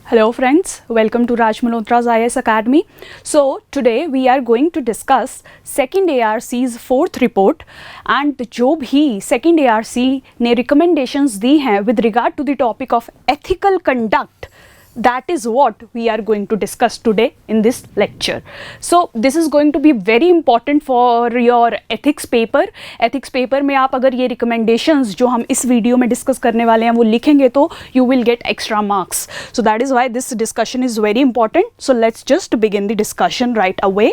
Hello friends, welcome to Raj Malhotra's IAS Academy. So today we are going to discuss second ARC's fourth report and जो भी second ARC ने recommendations दी हैं with regard to the topic of ethical conduct, that is what we are going to discuss today in this lecture. So this is going to be very important for your ethics paper. Ethics paper में आप अगर ये recommendations जो हम इस video में discuss करने वाले हैं वो लिखेंगे तो you will get extra marks. So that is why this discussion is very important. So let's just begin the discussion right away.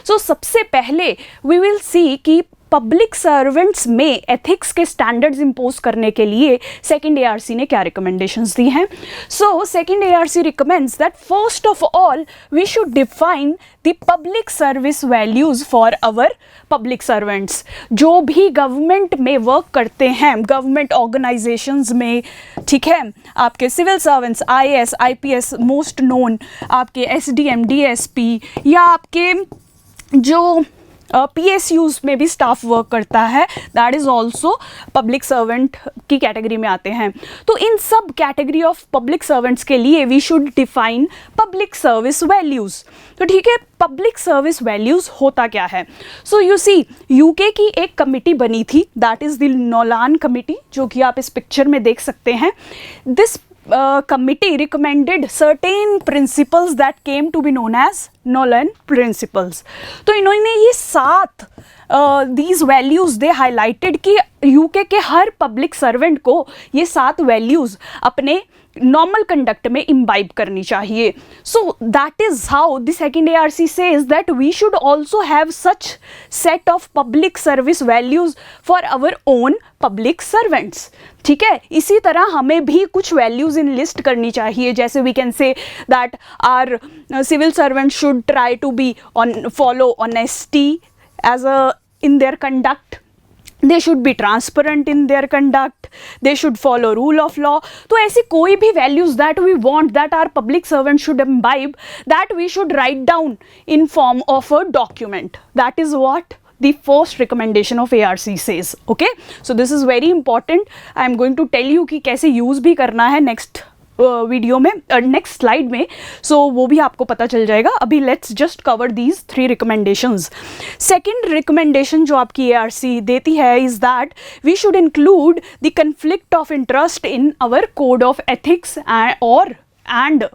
So सबसे पहले we will see कि पब्लिक सर्वेंट्स में एथिक्स के स्टैंडर्ड्स इम्पोज करने के लिए second ARC ने क्या रिकमेंडेशंस दी हैं. So second ARC recommends that first of all we should define the public service values for our public servants. जो भी गवर्नमेंट में वर्क करते हैं, गवर्नमेंट ऑर्गेनाइजेशंस में, ठीक है, आपके civil servants, IAS, IPS most known, आपके एसडीएम, डीएसपी, या आपके जो PSUs में भी स्टाफ वर्क करता है, that is also public servant की कैटेगरी में आते हैं. तो इन सब कैटेगरी ऑफ पब्लिक सर्वेंट्स के लिए we should define public service values. तो ठीक है, पब्लिक सर्विस वैल्यूज़ होता क्या है. सो यू सी, यूके की एक कमिटी बनी थी, that is the Nolan committee, जो कि आप इस पिक्चर में देख सकते हैं. This committee recommended certain principles that came to be known as Nolan principles. तो इन्होंने ये 7 these values they highlighted कि यूके के हर पब्लिक सर्वेंट को ये 7 वैल्यूज़ अपने नॉर्मल कंडक्ट में इम्बाइब करनी चाहिए. सो that is how the second ARC says that we should also have such set of public service values for our own public servants. ठीक है, इसी तरह हमें भी कुछ वैल्यूज़ इन लिस्ट करनी चाहिए. जैसे we can say that our civil servant should try to be follow honesty as in their conduct. They should be transparent in their conduct. They should follow rule of law. तो ऐसी कोई भी values that we want that our public servants should imbibe, that we should write down in form of a document. That is what the first recommendation of ARC says. Okay, so this is very important. I am going to tell you कि कैसे use भी करना है next video में, next slide में. So वो भी आपको पता चल जाएगा. अभी let's just cover these 3 recommendations. Second recommendation जो आपकी ARC देती है is that we should include the conflict of interest in our code of ethics and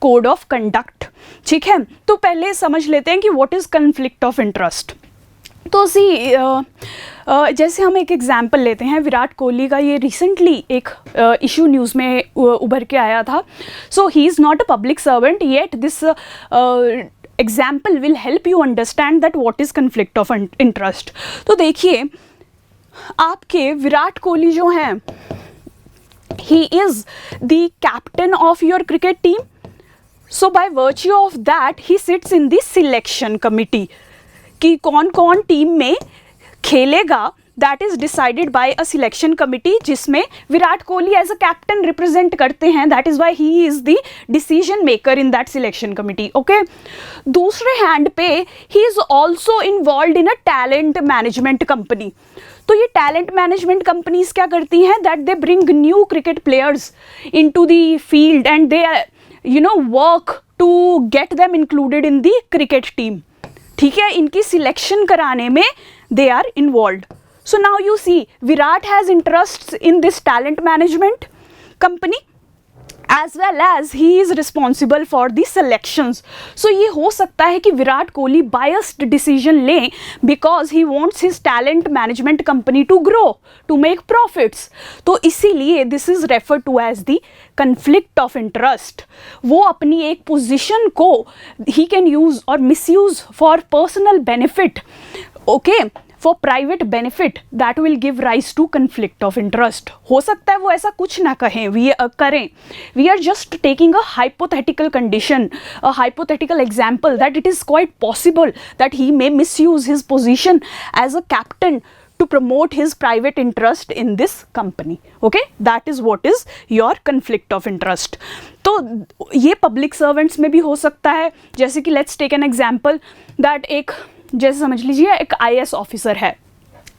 code of conduct. ठीक है, तो पहले समझ लेते हैं कि what is conflict of interest. तो जैसे हम एक एग्जाम्पल लेते हैं, विराट कोहली का ये रिसेंटली एक इशू न्यूज़ में उभर के आया था. So he is not a public servant yet this example will help you understand that what is conflict of interest. तो देखिए, आपके विराट कोहली जो हैं, he is the captain of your cricket team. So by virtue of that he sits in the selection committee कि कौन कौन team में खेलेगा. That is decided by a selection committee जिसमें Virat Kohli as a captain represent करते हैं. That is why he is the decision maker in that selection committee. Okay, दूसरे hand पे he is also involve in a talent management company. तो ये talent management companies क्या करती हैं, that they bring new cricket players into the field and they work to get them included in the cricket team. ठीक है, इनकी selection कराने में they are involved. So now you see, Virat has interests in this talent management company as well as he is responsible for the selections. So ये हो सकता है कि विराट कोहली biased decision लें because he wants his talent management company to grow, to make profits. तो इसीलिए this is referred to as the conflict of interest. वो अपनी एक position को he can use or misuse for personal benefit. Okay, for private benefit that will give rise to conflict of interest. हो सकता है वो ऐसा कुछ ना कहें, करें. We are just taking a hypothetical condition, a hypothetical example that it is quite possible that he may misuse his position as a captain to promote his private interest in this company. Okay, that is what is your conflict of interest. तो ये public servants में भी हो सकता है. जैसे कि let's take an example that एक, जैसे समझ लीजिए एक IAS ऑफिसर है,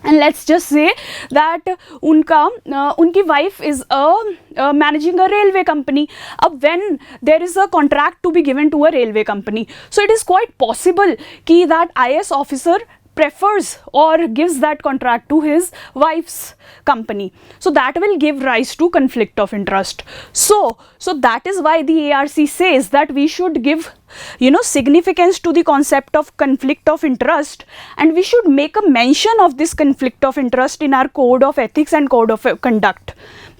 and let's just say that उनकी wife is managing a railway company. अब when there is a contract to be given to a railway company, so it is quite possible कि that IAS officer prefers or gives that contract to his wife's company, so that will give rise to conflict of interest. So that is why the ARC says that we should give, you know, significance to the concept of conflict of interest, and we should make a mention of this conflict of interest in our code of ethics and code of conduct.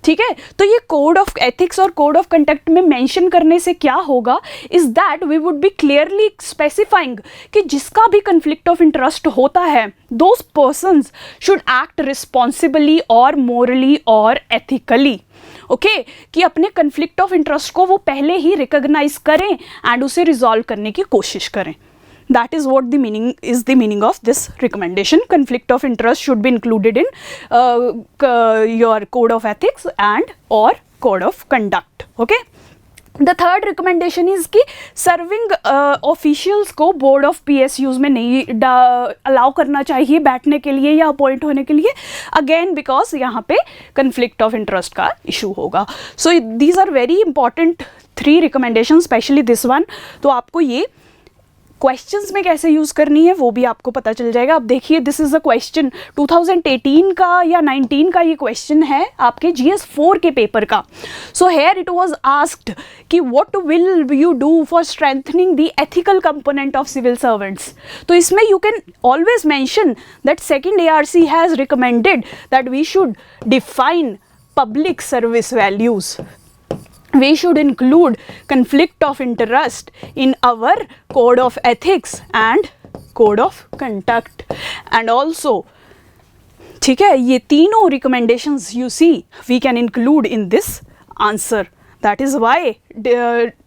ठीक है, तो ये code of ethics और code of conduct में mention करने से क्या होगा is that we would be clearly specifying कि जिसका भी कंफ्लिक्ट ऑफ इंटरेस्ट होता है those persons should act responsibly और मोरली और एथिकली. ओके, कि अपने कंफ्लिक्ट ऑफ इंटरेस्ट को वो पहले ही रिकॉग्नाइज करें एंड उसे रिजॉल्व करने की कोशिश करें. That is what the meaning of this recommendation. Conflict of interest should be included in your code of ethics and or code of conduct. Okay. The third recommendation is कि serving officials को board of PSUs में नहीं allow करना चाहिए बैठने के लिए या appoint होने के लिए, again because यहाँ पे conflict of interest का issue होगा. So these are very important 3 recommendations, especially this one. तो आपको ये क्वेश्चंस में कैसे यूज़ करनी है वो भी आपको पता चल जाएगा. अब देखिए, दिस इज़ अ क्वेश्चन 2018 का या 19 का ये क्वेश्चन है आपके GS 4 के पेपर का. So here it was asked कि what will you do for strengthening the ethical component of civil servants. तो इसमें you can always mention that second ARC has recommended that we should define public service values. We should include conflict of interest in our code of ethics and code of conduct, and also ठीक है, ये तीनों recommendations you see we can include in this answer. That is why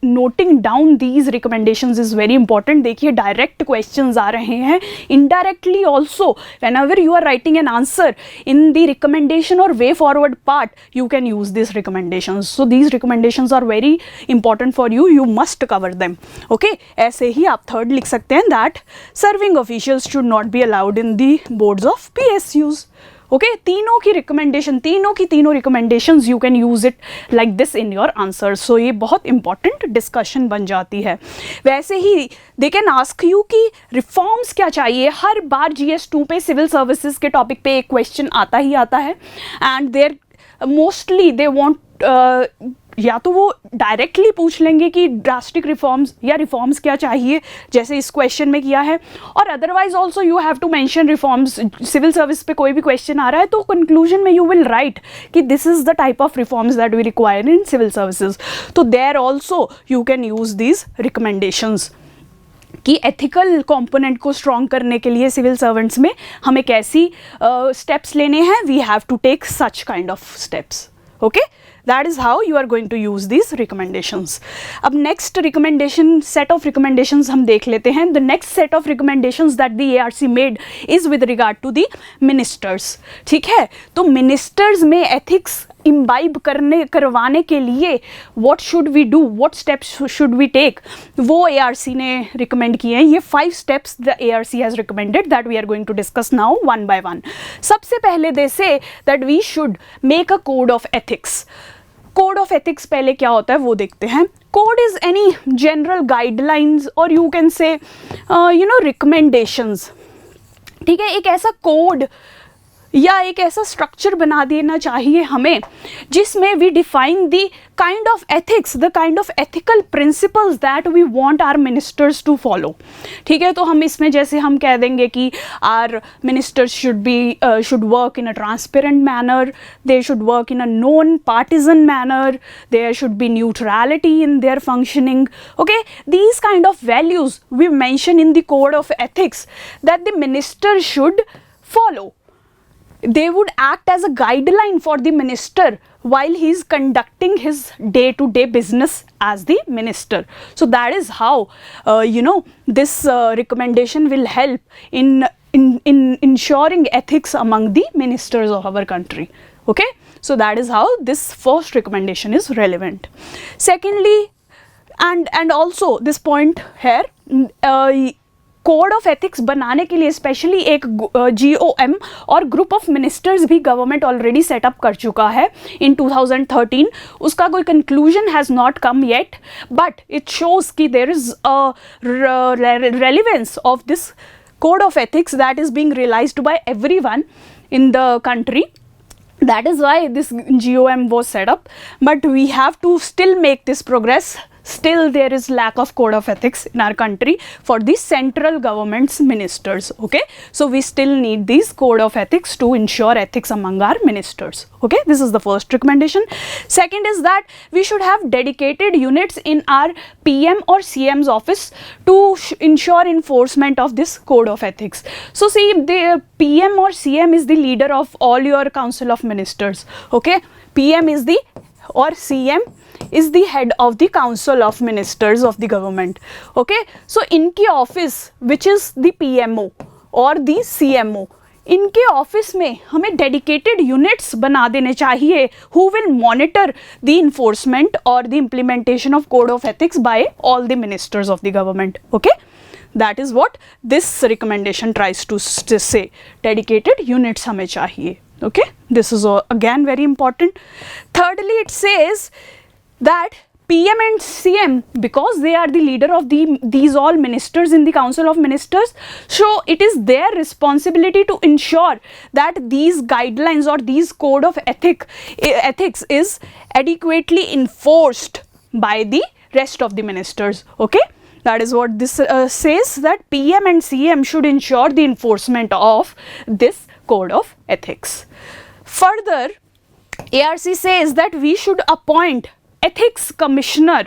noting down these recommendations is very important. देखिए, direct questions आ रहे हैं, indirectly also whenever you are writing an answer in the recommendation or way forward part you can use these recommendations. So these recommendations are very important for you, you must cover them. Okay, ऐसे ही आप third लिख सकते हैं that serving officials should not be allowed in the boards of PSUs. Okay, तीनों की recommendations you can use it like this in your answer. So ये बहुत important discussion बन जाती है. वैसे ही दे कैन आस्क यू कि रिफॉर्म्स क्या चाहिए. हर बार GS 2 पे सिविल सर्विसेज के टॉपिक पे एक क्वेश्चन आता ही आता है, and there mostly they want या तो वो डायरेक्टली पूछ लेंगे कि ड्रास्टिक रिफॉर्म्स या रिफॉर्म्स क्या चाहिए, जैसे इस क्वेश्चन में किया है, और otherwise also you have to mention reforms. Civil service पे कोई भी क्वेश्चन आ रहा है तो कंक्लूजन में यू विल राइट कि this is the type of reforms that we require in civil services. तो there also you can use these recommendations कि एथिकल कंपोनेंट को स्ट्रॉन्ग करने के लिए सिविल सर्वेंट्स में हमें कैसी स्टेप्स लेने हैं. We have to take such kind of steps. Okay, that is how you are going to use these recommendations. अब next recommendation set of recommendations हम देख लेते हैं. The next set of recommendations that the ARC made is with regard to the ministers. ठीक है, तो ministers में ethics imbibe करवाने के लिए what should we do, what steps should we take, वो ARC ने recommend किए हैं. ये 5 steps the ARC has recommended that we are going to discuss now one by one. सबसे पहले they say that we should make a code of ethics. Code of ethics पहले क्या होता है वो देखते हैं. Code is any general guidelines और यू कैन से रिकमेंडेशंस. ठीक है, एक ऐसा कोड या एक ऐसा स्ट्रक्चर बना देना चाहिए हमें जिसमें we define the kind of ethics, the kind of ethical principles that we want our ministers to follow. ठीक है, तो हम इसमें जैसे हम कह देंगे कि our ministers should work in a transparent manner, they should work in a non partisan manner, there should be neutrality in their functioning. Okay, these kind of values we mention in the code of ethics that the minister should follow. They would act as a guideline for the minister while he is conducting his day-to-day business as the minister. So that is how this recommendation will help in ensuring ethics among the ministers of our country. Okay, so that is how this first recommendation is relevant. Secondly, and also this point here, code of ethics बनाने के लिए specially एक GOM और group of ministers भी government already setup कर चुका है in 2013. उसका कोई conclusion has not come yet, but it shows कि there is a relevance of this code of ethics that is being realized by everyone in the country. That is why this GOM was set up, but we have to still make this progress. Still there is lack of code of ethics in our country for the central government's ministers. Okay, so we still need these code of ethics to ensure ethics among our ministers. Okay, this is the first recommendation. Second is that we should have dedicated units in our PM or CM's office to ensure enforcement of this code of ethics. So see, the PM or CM is the leader of all your council of ministers. Okay, PM is the or CM is the head of the council of ministers of the government. Okay, so इनकी office which is the PMO or the CMO, इनके office में हमें dedicated units बना देने चाहिए who will monitor the enforcement or the implementation of code of ethics by all the ministers of the government. Okay, that is what this recommendation tries to say. Dedicated units हमें चाहिए. Okay, this is again very important. Thirdly, it says that PM and CM, because they are the leader of these all ministers in the council of ministers, so it is their responsibility to ensure that these guidelines or these code of ethics is adequately enforced by the rest of the ministers. Okay, that is what this says, that PM and CM should ensure the enforcement of this code of ethics. Further, ARC says that we should appoint ethics commissioner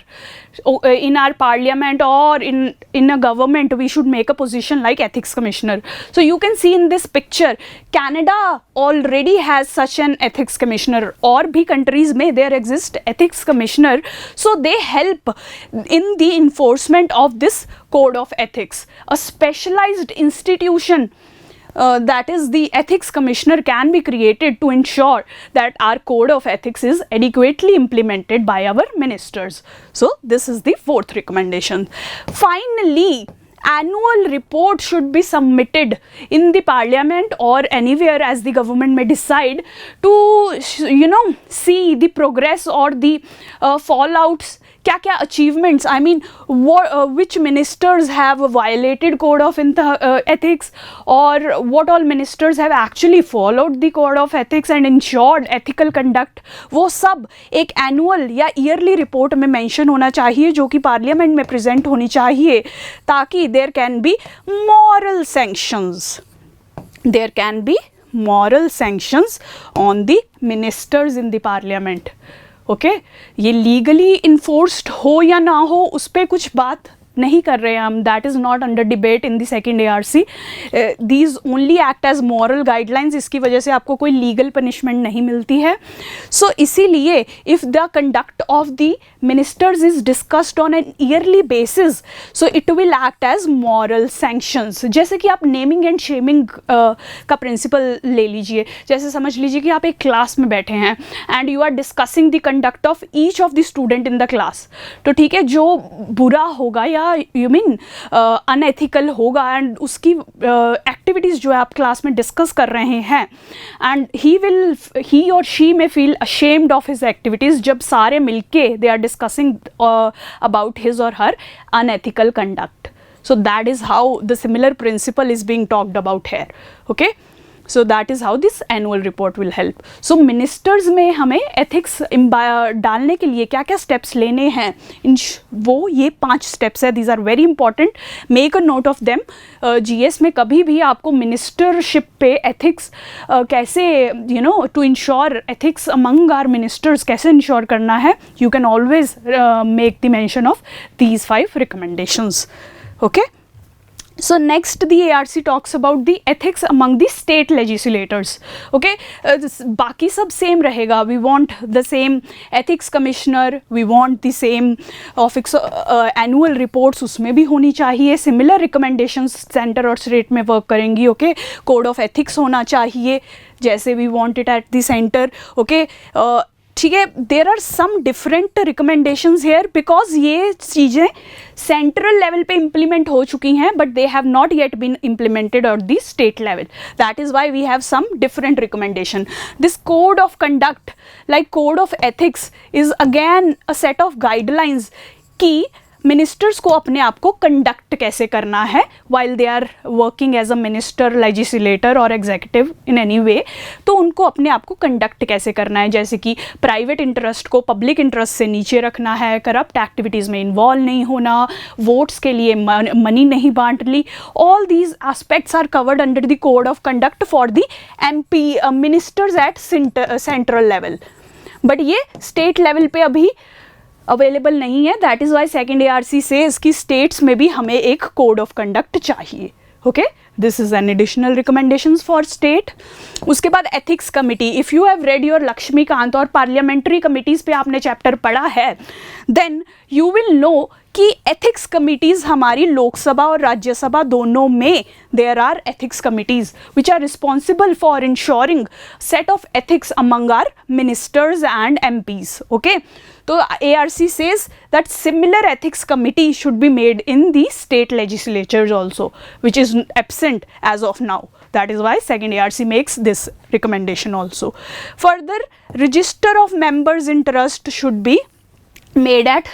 in our parliament or in a government. We should make a position like ethics commissioner. So you can see in this picture, Canada already has such an ethics commissioner. और भी countries में there exist ethics commissioner, so they help in the enforcement of this code of ethics. A specialized institution that is the ethics commissioner can be created to ensure that our code of ethics is adequately implemented by our ministers. So this is the fourth recommendation. Finally, annual report should be submitted in the parliament or anywhere as the government may decide to see the progress or the fallouts. क्या क्या achievements, I mean which ministers have violated code of ethics, or what all ministers have actually followed the code of ethics and ensured ethical conduct. वो सब एक annual या yearly report में mention होना चाहिए जो कि parliament में present होनी चाहिए, ताकि there can be moral sanctions. There can be moral sanctions on the ministers in the parliament. Okay ये लीगली इन्फोर्स्ड हो या ना हो उस पर कुछ बात नहीं कर रहे हैं हम. That is not under debate in the second ARC. These only act as moral guidelines. इसकी वजह से आपको कोई लीगल पनिशमेंट नहीं मिलती है. सो इसीलिए if the conduct of the ministers is discussed on an yearly basis, so it will act as moral sanctions. जैसे कि आप नेमिंग एंड शेमिंग का प्रिंसिपल ले लीजिए. जैसे समझ लीजिए कि आप एक क्लास में बैठे हैं and you are discussing the conduct of each of the student in the class. तो ठीक है, जो बुरा होगा या यू मीन अनएथिकल होगा एंड उसकी एक्टिविटीज़ जो है आप क्लास में डिस्कस कर रहे हैं, एंड ही और she may feel ashamed of his activities जब सारे मिलके they are discussing about his और her unethical conduct. So that is how the similar principle is being talked about here. Okay, so that is how this annual report will help. So ministers में हमें ethics डालने के लिए क्या क्या steps लेने हैं, वो ये 5 steps है. These are very important. Make a note of them. GS में कभी भी आपको ministership पे ethics कैसे to ensure ethics among our ministers कैसे ensure करना है, you can always make the mention of these 5 recommendations. Okay, so next the ARC talks about the ethics among the state legislators. Okay, बाकी सब same रहेगा. We want the same ethics commissioner, we want the same office annual reports उसमें भी होनी चाहिए. Similar recommendations center और state में work करेंगी. Okay, code of ethics होना चाहिए जैसे we want it at the center. Okay, ठीक है, there are some different recommendations here because ये चीज़ें सेंट्रल लेवल पे इम्प्लीमेंट हो चुकी हैं but they have not yet been implemented on the state level. That is why we have some different recommendation. This code of conduct like code of ethics is again a set of guidelines कि ministers को अपने आप को conduct कैसे करना है while they are working as a minister, legislator और executive in any way. तो उनको अपने आप को कंडक्ट कैसे करना है, जैसे कि प्राइवेट इंटरेस्ट को पब्लिक इंटरेस्ट से नीचे रखना है, करप्ट एक्टिविटीज़ में इन्वॉल्व नहीं होना, वोट्स के लिए मनी नहीं बांट ली. All these aspects are covered under the code of conduct for the MP ministers at central level. But ये स्टेट लेवल पे अभी अवेलेबल नहीं है. That is why second ARC से इसकी स्टेट्स में भी हमें एक कोड ऑफ कंडक्ट चाहिए. Okay, this is an additional recommendations for state. उसके बाद ethics committee. If you have read your Laxmikanth और पार्लियामेंट्री कमिटीज़ पे आपने चैप्टर पढ़ा है, देन यू विल नो कि एथिक्स कमिटीज़ हमारी लोकसभा और राज्यसभा दोनों में there are ethics committees which are responsible for ensuring set of ethics among our ministers and MPs. Okay, तो ARC says that similar ethics committee should be made in the state legislatures also, which is absent as of now. That is why second ARC makes this recommendation also. Further, register of members' interest should be made at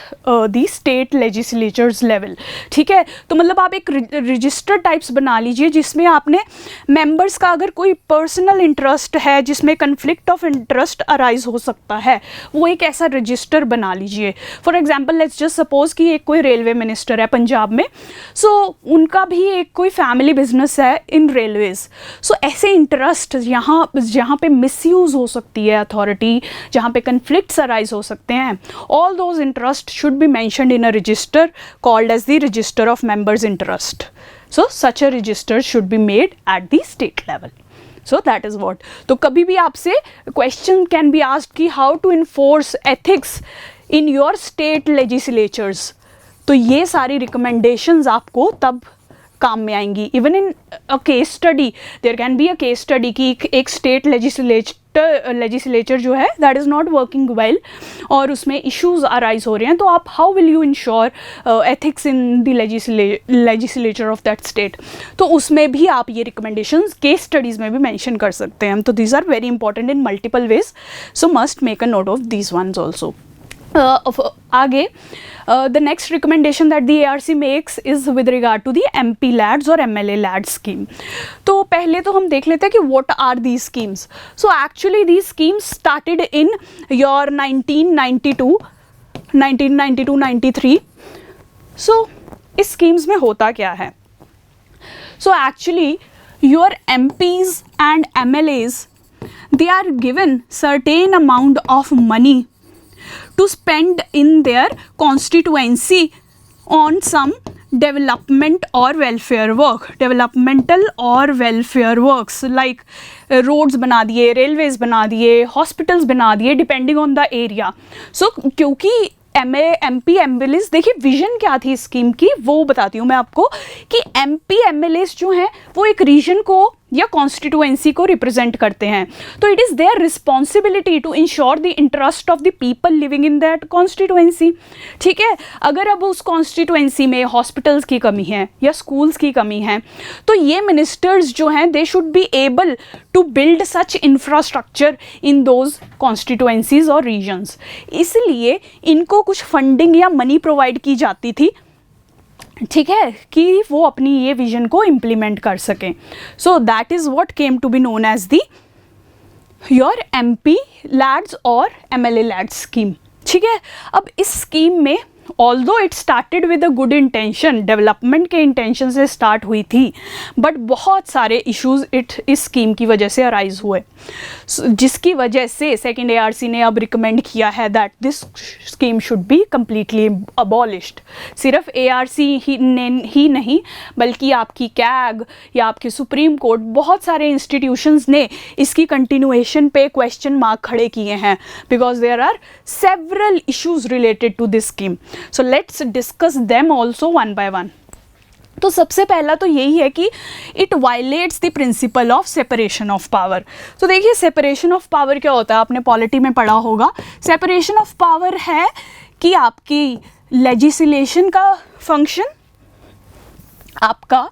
the state legislatures level. ठीक है, तो मतलब आप एक register types बना लीजिए जिसमें आपने मेंबर्स का अगर कोई पर्सनल इंटरेस्ट है जिसमें कन्फ्लिक्ट ऑफ इंटरेस्ट अराइज हो सकता है, वो एक ऐसा रजिस्टर बना लीजिए. For example let's just suppose कि एक कोई रेलवे मिनिस्टर है पंजाब में, सो उनका भी एक कोई फैमिली बिजनेस है इन रेलवेज. सो ऐसे इंटरेस्ट जहाँ पे मिसयूज़ हो सकती है अथॉरिटी, जहाँ पे कन्फ्लिक्ट्स अराइज हो सकते हैं, all those interests should be mentioned in a register called as the register of members interest. So such a register should be made at the state level. So that is what. तो कभी भी आपसे question can be asked कि how to enforce ethics in your state legislatures. तो ये सारी recommendations आपको तब काम में आएंगी. Even in a case study there can be a case study कि एक स्टेट लेजिस्लेचर जो है that is not working well और उसमें इश्यूज अराइज हो रहे हैं, तो आप how will you ensure ethics in the legislature of that state. तो उसमें भी आप ये रिकमेंडेशंस केस स्टडीज़ में भी मेंशन कर सकते हैं. तो these are very important in multiple ways, so must make a note of these ones also. आगे the next recommendation that the ARC makes is with regard to the MP lads और MLA lads scheme. तो पहले तो हम देख लेते हैं कि what are these schemes. So actually these schemes started in your 1992-93. So इस स्कीम्स में होता क्या है. So actually your MPs and MLAs they are given certain amount of money to spend in their constituency on some development or welfare work, developmental or welfare works like roads बना दिए, railways बना दिए, hospitals बना दिए, depending on the area. So क्योंकि MP MLAs, देखिए vision क्या थी स्कीम की वो बताती हूँ मैं आपको कि MP MLAs जो हैं वो एक रीजन को या कॉन्स्टिट्यूएंसी को रिप्रेजेंट करते हैं. तो it is their responsibility to ensure the interest of the people living in that constituency. ठीक है, अगर अब उस कॉन्स्टिट्यूएंसी में हॉस्पिटल्स की कमी है या स्कूल्स की कमी है, तो ये मिनिस्टर्स जो हैं they should be able to build such infrastructure in those constituencies और रीजन्स. इसलिए इनको कुछ फंडिंग या मनी प्रोवाइड की जाती थी, ठीक है, कि वो अपनी ये विजन को इम्प्लीमेंट कर सकें. So that is what came to be known as the your MP lads और MLA लैड्स स्कीम. ठीक है, अब इस स्कीम में although it started with a good intention, development के इंटेंशन से स्टार्ट हुई थी, बट बहुत सारे इश्यूज इस स्कीम की वजह से अराइज हुए, जिसकी वजह से सेकेंड ARC ने अब रिकमेंड किया है that this scheme should be completely abolished. सिर्फ ARC ही नहीं बल्कि आपकी CAG या आपके सुप्रीम कोर्ट, बहुत सारे इंस्टीट्यूशंस ने इसकी कंटिन्यूएशन पे क्वेश्चन मार्क खड़े किए हैं because there are several issues related to this scheme. So let's discuss them also one by one. तो सबसे पहला तो यही है कि it violets the principle of separation of power. तो देखिए सेपरेशन ऑफ पावर क्या होता है, आपने पॉलिटी में पढ़ा होगा। सेपरेशन ऑफ पावर है कि आपकी लेजिस्लेशन का फंक्शन, आपका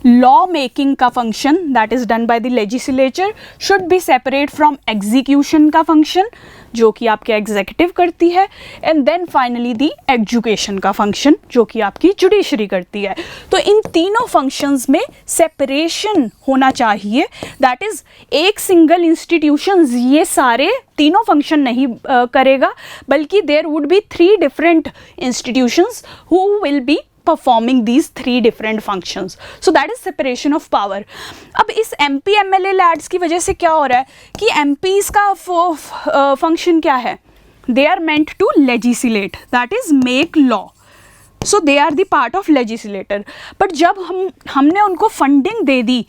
लॉ मेकिंग का function that is done by the legislature should be separate from execution का फंक्शन जो कि आपके एग्जीक्यूटिव करती है, and then finally the education का फंक्शन जो कि आपकी जुडिशरी करती है। तो इन तीनों फंक्शंस में सेपरेशन होना चाहिए, दैट इज एक सिंगल इंस्टीट्यूशन ये सारे तीनों फंक्शन नहीं करेगा, बल्कि there would be 3 different institutions who will be performing these 3 different functions. So that is separation of power. अब इस MP MLA lads की वजह से क्या हो रहा है कि MPs का function क्या है, they are meant to legislate, that is make law. So they are the part of legislator. But जब हमने उनको funding they the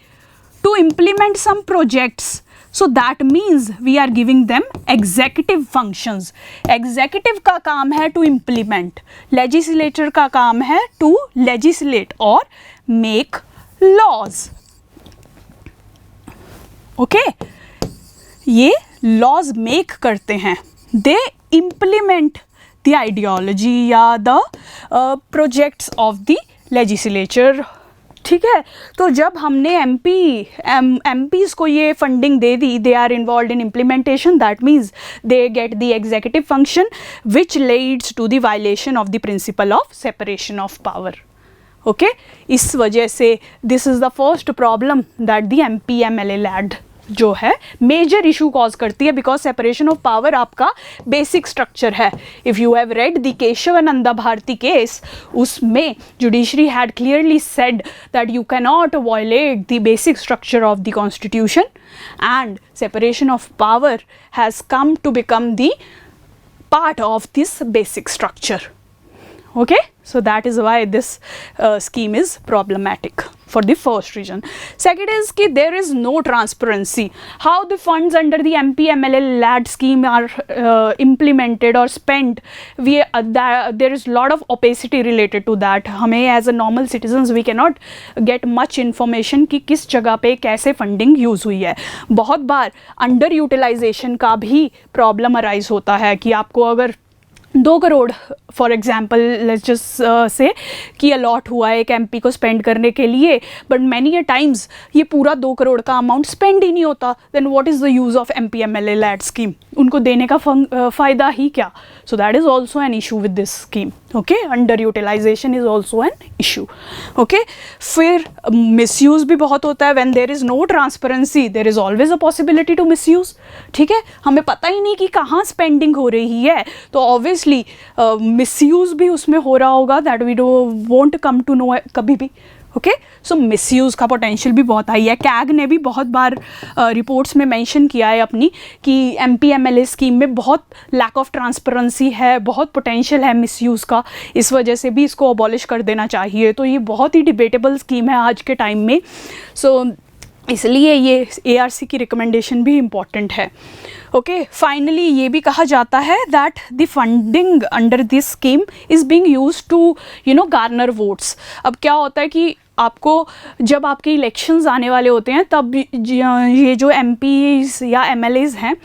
to implement some projects, so that means we are giving them executive functions. Executive का काम है to implement, legislature का काम है to legislate or make laws. Okay? ये laws make करते हैं, they implement the ideology या the projects of the legislature. ठीक है, तो जब हमने MPs को ये फंडिंग दे दी, they are involve in implementation, that means they get the executive function which leads to the violation of the principle of separation of power. Okay, इस वजह से this is the first problem that the MP MLA LAD जो है major issue cause करती है, because separation of power आपका basic structure है। If you have read the Keshavananda Bharati case, उसमें judiciary had clearly said that you can not violate the basic structure of the constitution, and separation of power has come to become the part of this basic structure. Okay, so that is why this scheme is problematic for the first reason. Second is कि there is no transparency how the funds under the MP MLA LAD scheme are implemented or spent. There is lot of opacity related to that. हमें as a normal citizens we cannot get much information कि किस जगह पे कैसे funding use हुई है. बहुत बार under utilisation का भी प्रॉब्लम अराइज होता है कि आपको अगर 2 crore for example let's just से कि अलॉट हुआ है एक MP को स्पेंड करने के लिए, बट मैनी टाइम्स ये पूरा 2 करोड़ का अमाउंट स्पेंड ही नहीं होता, then what is the use of MP MLA LAD scheme, उनको देने का फ़ायदा ही क्या. So that is also an issue with this scheme. Okay, under utilization is also an issue. Okay, फिर मिसयूज़ भी बहुत होता है. When there is no transparency there is always a possibility to misuse. ठीक है, हमें पता ही नहीं कि कहाँ स्पेंडिंग हो रही है, तो ऑब्वियसली मिसयूज़ भी उसमें हो रहा होगा, that we won't come to know कभी भी. ओके, सो मिसयूज़ का पोटेंशियल भी बहुत हाई है. कैग ने भी बहुत बार रिपोर्ट्स में मेंशन किया है अपनी कि MP MLA स्कीम में बहुत लैक ऑफ ट्रांसपेरेंसी है, बहुत पोटेंशियल है मिसयूज़ का, इस वजह से भी इसको अबॉलिश कर देना चाहिए. तो ये बहुत ही डिबेटेबल स्कीम है आज के टाइम में. सो इसलिए ये ARC की रिकमेंडेशन भी इम्पॉर्टेंट है. ओके, फाइनली ये भी कहा जाता है that the funding under this scheme is being used to garner votes. अब क्या होता है कि आपको जब आपके इलेक्शंस आने वाले होते हैं तब ये जो MPs या MLAs हैं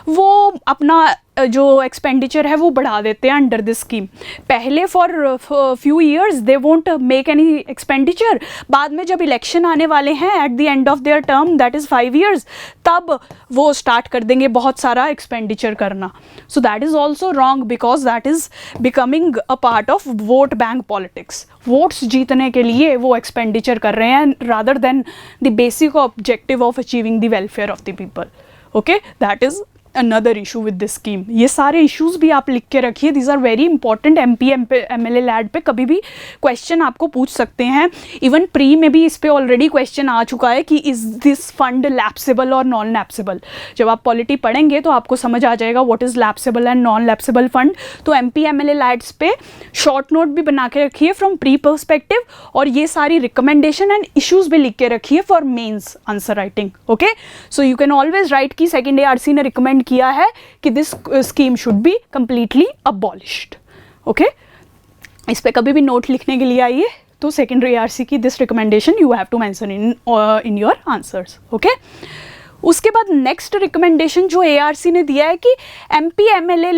वो अपना जो एक्सपेंडिचर है वो बढ़ा देते हैं अंडर दिस स्कीम. पहले for few years they won't make any expenditure, बाद में जब इलेक्शन आने वाले हैं at the end of their term that is 5 years, तब वो स्टार्ट कर देंगे बहुत सारा एक्सपेंडिचर करना. So that is also wrong because that is becoming a part of vote bank politics. Votes जीतने के लिए वो एक्सपेंडिचर कर रहे हैं rather than the basic objective of achieving the welfare of the people. Okay, that is another issue with this scheme. ये सारे issues भी आप लिख के रखिए, these are very important. MP MLA LAD पे कभी भी क्वेश्चन आपको पूछ सकते हैं. इवन प्री में भी इस पे ऑलरेडी क्वेश्चन आ चुका है कि इज़ दिस फंड लैप्सेबल और नॉन लैप्सेबल. जब आप पॉलिटी पढ़ेंगे तो आपको समझ आ जाएगा what is lapsable and non lapsable fund. तो MP MLA लैड्स पे शॉर्ट नोट भी बना के रखिए फ्रॉम प्री पर्सपेक्टिव, और ये सारी रिकमेंडेशन एंड इशूज़ भी लिख के रखिए for mains answer writing. Okay, so you can always write कि सेकेंड ARC ने रिकमेंड किया है कि this scheme should be completely abolished. Okay, इस पे कभी भी नोट लिखने के लिए आइए तो सेकेंडरी ARC की this recommendation you have to mention in your answers, okay. उसके बाद नेक्स्ट रिकमेंडेशन जो ARC ने दिया है कि MP MLA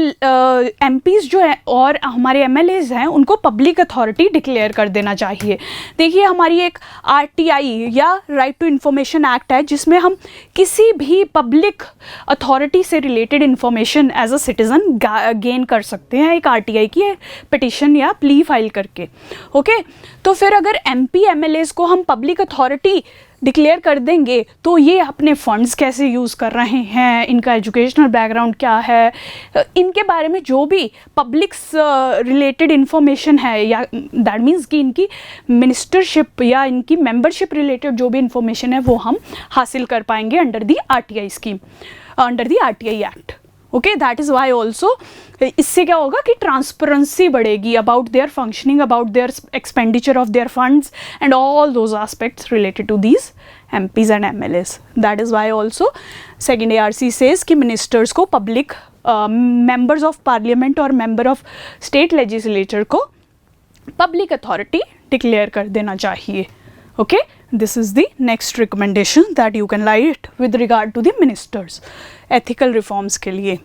MPs जो है और हमारे MLAs हैं उनको पब्लिक अथॉरिटी डिक्लेयर कर देना चाहिए। देखिए हमारी एक RTI या राइट टू इन्फॉर्मेशन एक्ट है जिसमें हम किसी भी पब्लिक अथॉरिटी से related information as a citizen gain कर सकते हैं एक RTI की पिटिशन या प्ली फाइल करके, ओके। तो फिर अगर MP MLAs को हम पब्लिक अथॉरिटी डिक्लेयर कर देंगे तो ये अपने फंड्स कैसे यूज़ कर रहे हैं, इनका एजुकेशनल बैकग्राउंड क्या है, इनके बारे में जो भी पब्लिक रिलेटेड इन्फॉर्मेशन है या दैट मीन्स कि इनकी मिनिस्टरशिप या इनकी मेंबरशिप रिलेटेड जो भी इन्फॉर्मेशन है वो हम हासिल कर पाएंगे under the RTI scheme, under the RTI act, okay. That is why also इससे क्या होगा कि ट्रांसपेरेंसी बढ़ेगी about their functioning, about their expenditure of their funds and all those aspects related to these MPs and MLAs. That is why also second ARC says कि ministers को public members of parliament और member of state legislature को public authority declare कर देना चाहिए, okay. This is the next recommendation that you can write with regard to the ministers ethical reforms के लिए।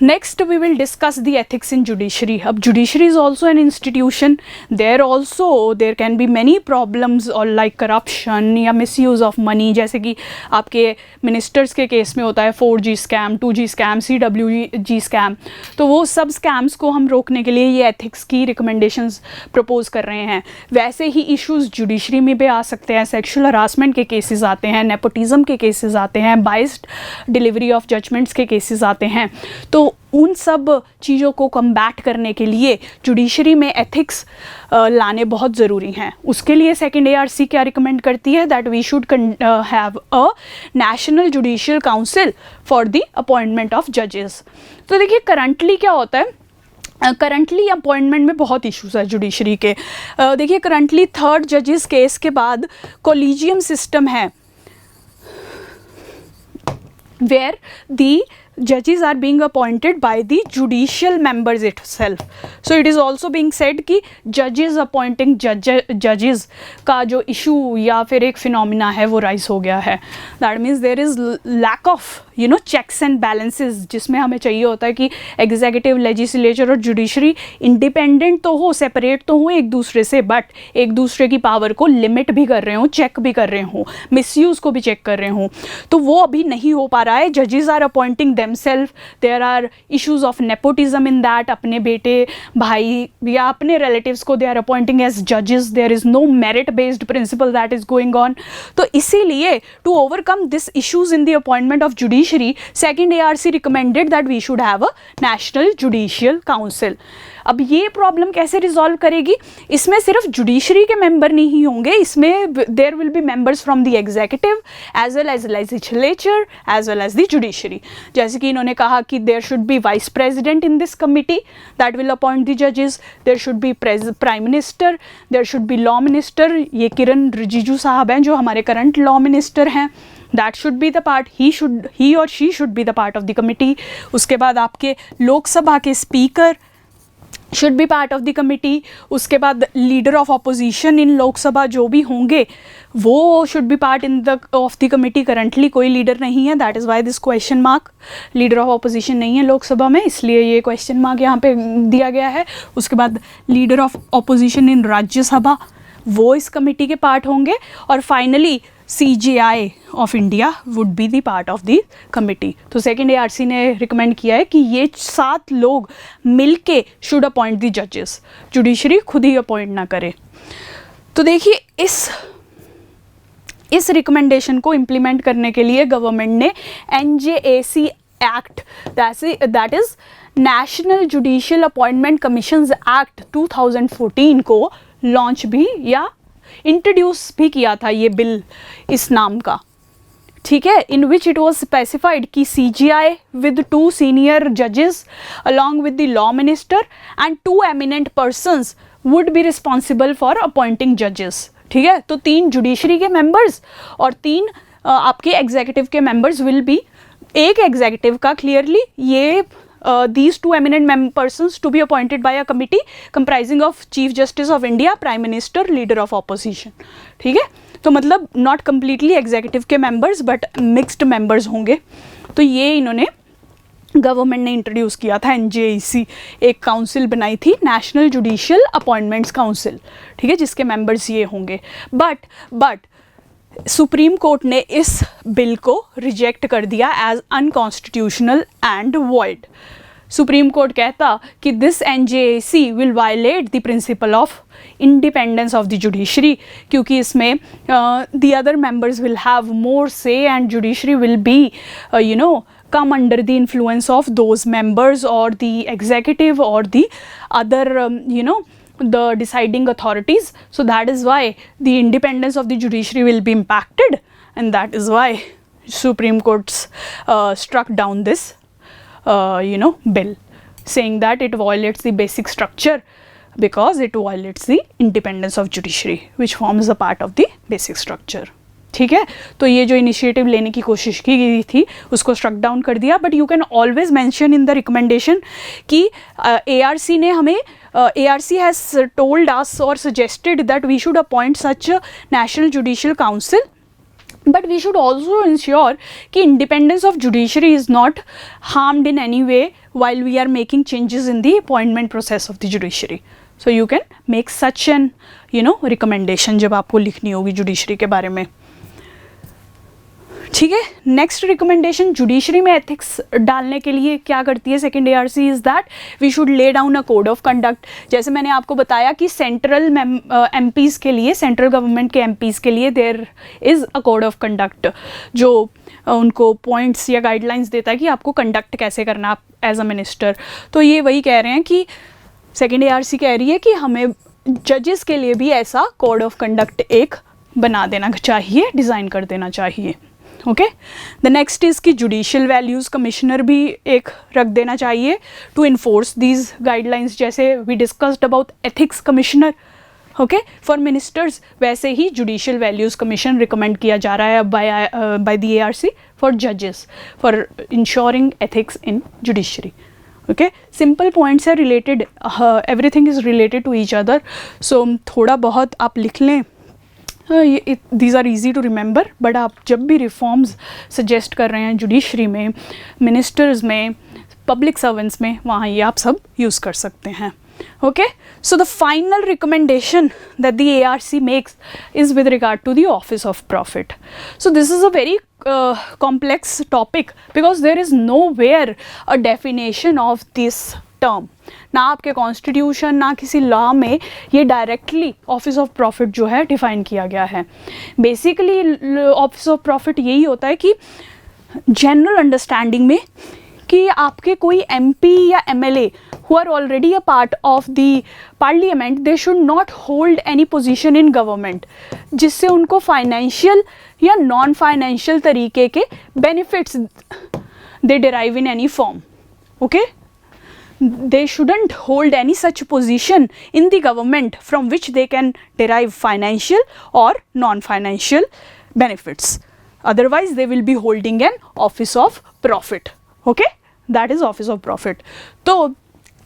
Next we will discuss the ethics in judiciary. अब judiciary is also an institution. There can be many problems or like corruption या misuse of money, जैसे कि आपके ministers के case में होता है 4G scam, 2G scam, CWG scam। तो वो सब scams को हम रोकने के लिए ये ethics की recommendations propose कर रहे हैं। वैसे ही issues judiciary में भी आ सकते हैं, sexual harassment के cases आते हैं, nepotism के cases आते हैं, biased delivery of judgments के cases आते हैं। तो उन सब चीज़ों को कम्बैट करने के लिए जुडिशरी में एथिक्स लाने बहुत ज़रूरी हैं। उसके लिए सेकेंड ARC क्या रिकमेंड करती है that we should have a national judicial council for the appointment of जजेस। तो देखिए करंटली क्या होता है, करंटली अपॉइंटमेंट में बहुत इश्यूज है जुडिशरी के। देखिए करंटली 3rd जजेस केस के बाद कोलिजियम सिस्टम है where the judges are being appointed by the judicial members itself. So it is also being said कि judges appointing judges का जो issue या फिर एक phenomena है वो rise हो गया है। That means there is lack of checks and balances, जिसमें हमें चाहिए होता है कि executive, legislature और judiciary independent तो हो, separate तो हो एक दूसरे से, but एक दूसरे की power को limit भी कर रहे हो, check भी कर रहे हो, misuse को भी check कर रहे हो। तो वो अभी नहीं हो पा रहा है। Judges are appointing themselves, there are issues of nepotism in that, अपने बेटे भाई या अपने relatives को they are appointing as judges, there is no merit based principle that is going on। तो इसीलिए to overcome this issues in the appointment of judiciary, second ARC recommended that we should have a national judicial council। अब ये problem कैसे resolve करेगी, इसमें सिर्फ judiciary के member नहीं होंगे, इसमें there will be members from the executive as well as legislature as well as the judiciary. जैसे कि इन्होंने कहा कि there should be vice president in this committee that will appoint the जजेस, there should be prime minister, there should be law minister, ये किरण रिजिजू साहब हैं जो हमारे करंट लॉ मिनिस्टर हैं, that should be the part, he or she should be the part of the committee। उसके बाद आपके लोकसभा के speaker should be part of the committee, उसके बाद leader of opposition in Lok Sabha जो भी होंगे वो should be part in the of the committee. Currently कोई लीडर नहीं है, that is why this question mark, leader of opposition नहीं है लोकसभा में, इसलिए ये क्वेश्चन मार्क यहाँ पे दिया गया है। उसके बाद leader of opposition in Rajya Sabha वो इस कमिटी के पार्ट होंगे, और finally CJI of India would be the part of the committee. तो सेकेंड ARC ने रिकमेंड किया है कि ये 7 लोग मिलके शुड अपॉइंट दी जजेस, जुडिशरी खुद ही अपॉइंट ना करे। तो देखिए इस रिकमेंडेशन को इम्प्लीमेंट करने के लिए गवर्नमेंट ने NJAC act that is national judicial appointment commissions act 2014 को लॉन्च भी या इंट्रोड्यूस भी किया था, ये बिल इस नाम का, ठीक है, इन विच इट वॉज स्पेसिफाइड कि CJI विद 2 सीनियर जजेस along with the law minister and 2 eminent persons would be responsible for appointing जजेस। ठीक है, तो 3 जुडिशरी के मेंबर्स और 3 आपके एग्जीक्यूटिव के मेंबर्स विल बी, एक एग्जीक्यूटिव का क्लियरली ये these two eminent persons to be appointed by a committee comprising of Chief Justice of India, Prime Minister, Leader of Opposition. ठीक है, तो मतलब नॉट कम्प्लीटली एग्जीक्यूटिव के मेंबर्स बट मिक्स्ड मेंबर्स होंगे. तो ये इन्होंने गवर्नमेंट ने इंट्रोड्यूस किया था. NJAC एक काउंसिल बनाई थी, नेशनल जुडिशियल अपॉइंटमेंट्स काउंसिल, ठीक है, जिसके मेंबर्स ये होंगे. बट सुप्रीम कोर्ट ने इस बिल को रिजेक्ट कर दिया as unconstitutional and void. Supreme court कहता कि this NJAC will violate the principle of independence of the judiciary, क्योंकि इसमें the other members will have more say and judiciary will be come under the influence of those members or the executive or the other the deciding authorities. So that is why the independence of the judiciary will be impacted, and that is why Supreme Court struck down this bill, saying that it violates the basic structure because it violates the independence of judiciary, which forms a part of the basic structure. ठीक है, तो ये जो initiative लेने की कोशिश की गई थी उसको स्ट्रक डाउन कर दिया. But you can always mention in the recommendation कि ARC ने हमें ARC हैज़ टोल्ड अस और suggested that we should appoint such national judicial council, but we should also ensure कि independence of judiciary is not harmed in any way while we are making changes in the appointment process of the judiciary. So you can make such an recommendation जब आपको लिखनी होगी judiciary के बारे में. ठीक है, नेक्स्ट रिकमेंडेशन जुडिशरी में एथिक्स डालने के लिए क्या करती है second ARC is that we should lay down a code of conduct. जैसे मैंने आपको बताया कि सेंट्रल MPs के लिए, सेंट्रल गवर्नमेंट के MPs के लिए there is a code of conduct जो उनको पॉइंट्स या गाइडलाइंस देता है कि आपको कंडक्ट कैसे करना आप एज अ मिनिस्टर. तो ये वही कह रहे हैं कि सेकेंड ARC कह रही है कि हमें जजेस के लिए भी ऐसा कोड ऑफ कंडक्ट एक बना देना चाहिए, डिज़ाइन कर देना चाहिए. ओके, द नेक्स्ट इज़ कि जुडिशियल वैल्यूज़ कमिश्नर भी एक रख देना चाहिए टू इन्फोर्स दीज गाइडलाइंस. जैसे we discussed about ethics commissioner okay for ministers, वैसे ही जुडिशियल वैल्यूज़ कमीशन रिकमेंड किया जा रहा है बाय द ARC फॉर जजेस for ensuring ethics in judiciary. Okay, simple points है, related, everything is related to each other. So थोड़ा बहुत आप लिख लें, these are easy to remember. But आप जब भी रिफॉर्म्स सजेस्ट कर रहे हैं जुडिशरी में, मिनिस्टर्स में, पब्लिक सर्वेंट्स में, वहाँ ये आप सब यूज़ कर सकते हैं. Okay, so the final recommendation that the ARC makes is with regard to the office of profit. So this is a very complex topic because there is nowhere a definition of this term. ना आपके constitution ना किसी law में ये directly office of profit जो है define किया गया है. बेसिकली ऑफिस ऑफ प्रॉफिट यही होता है कि जनरल अंडरस्टैंडिंग में कि आपके कोई MP या MLA who are already a part of the parliament, they should not hold any position in government जिससे उनको फाइनेंशियल या नॉन फाइनेंशियल तरीके के benefits they derive in any form. Okay, they shouldn't hold any such position in the government from which they can derive financial or non-financial benefits. Otherwise they will be holding an office of profit. Okay, that is office of profit. तो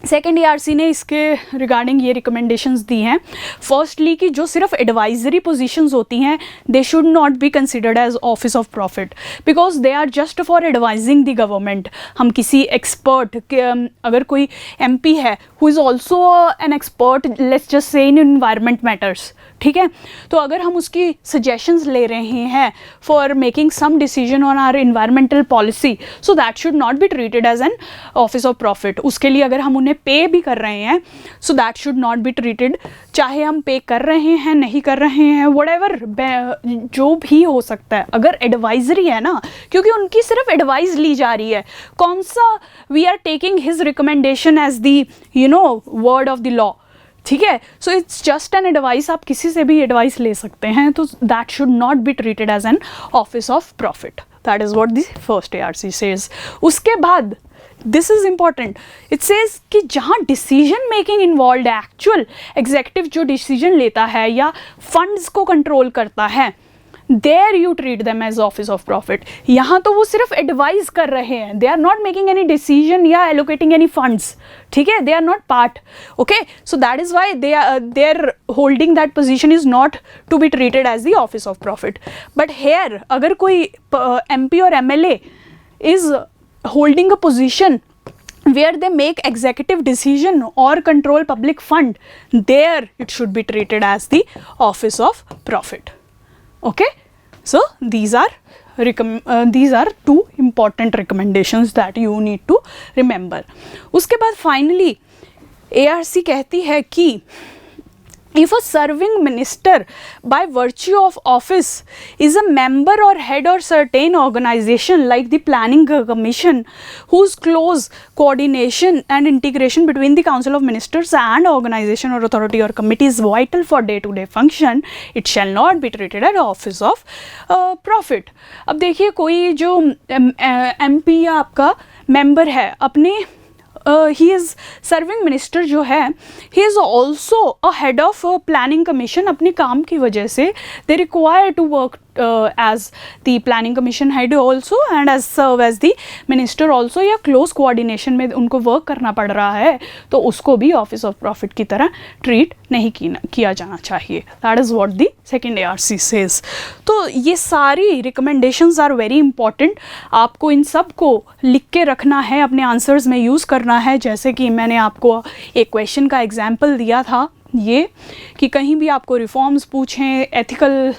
second ARC ने इसके regarding ये recommendations दी हैं. Firstly कि जो सिर्फ advisory positions होती हैं they should not be considered as office of profit because they are just for advising the government. हम किसी एक्सपर्ट अगर कोई MP है who is also an expert, let's just say in environment matters, ठीक है, तो अगर हम उसकी सजेशंस ले रहे हैं for making some decision on our environmental policy, so that should not be treated as an office of profit. उसके लिए अगर हम उन्हें पे भी कर रहे हैं सो that should not be treated, चाहे हम पे कर रहे हैं नहीं कर रहे हैं, व्हाटएवर जो भी हो सकता है. अगर एडवाइजरी है ना, क्योंकि उनकी सिर्फ एडवाइस ली जा रही है, कौन सा we are taking his recommendation as the word of the law, ठीक है. So it's just an advice, आप किसी से भी एडवाइस ले सकते हैं, तो that should not be treated as an office of profit. That is what the first ARC says. उसके बाद this is important, it says कि जहाँ डिसीजन मेकिंग इन्वॉल्व है, एक्चुअल एग्जीक्यूटिव जो डिसीजन लेता है या फंड्स को कंट्रोल करता है, there you treat them as office of profit. यहाँ तो वो सिर्फ एडवाइज कर रहे हैं, they are not making any decision या एलोकेटिंग एनी फंड्स, ठीक है, they are not part, okay, so that is why their holding that position is not to be treated as the office of profit. But here अगर कोई MP और MLA is holding a position where they make executive decision or control public fund, there it should be treated as the office of profit. Okay, so these are two important recommendations that you need to remember. उसके बाद finally ARC कहती है कि if a serving minister by virtue of office is a member or head or certain organization like the planning commission, whose close coordination and integration between the council of ministers and organization or authority or committee is vital for day-to-day function, it shall not be treated as office of profit. अब देखिए कोई जो MP या आपका member है अपने he is serving minister जो है, he is also a head of planning commission, अपने काम की वजह से they require to work as the planning commission head also and as serve as the minister also, या क्लोज कोऑर्डिनेशन में उनको वर्क करना पड़ रहा है, तो उसको भी ऑफिस ऑफ प्रॉफिट की तरह ट्रीट नहीं किया जाना चाहिए। That is what the second ARC says. तो ये सारी रिकमेंडेशंस आर वेरी इंपॉर्टेंट, आपको इन सब को लिख के रखना है, अपने आंसर्स में यूज़ करना है। जैसे कि मैंने आपको एक क्वेश्चन का एग्जाम्पल दिया था ये कि कहीं भी आपको रिफॉर्म्स पूछें एथिकल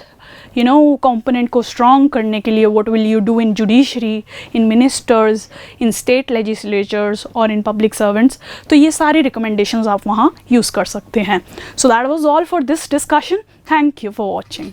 कंपोनेंट को स्ट्रॉन्ग करने के लिए, what will you do in judiciary, in ministers, in state legislatures और इन पब्लिक सर्वेंट्स, तो ये सारी रिकमेंडेशंस आप वहाँ यूज़ कर सकते हैं। So that was all for this discussion. Thank you for watching.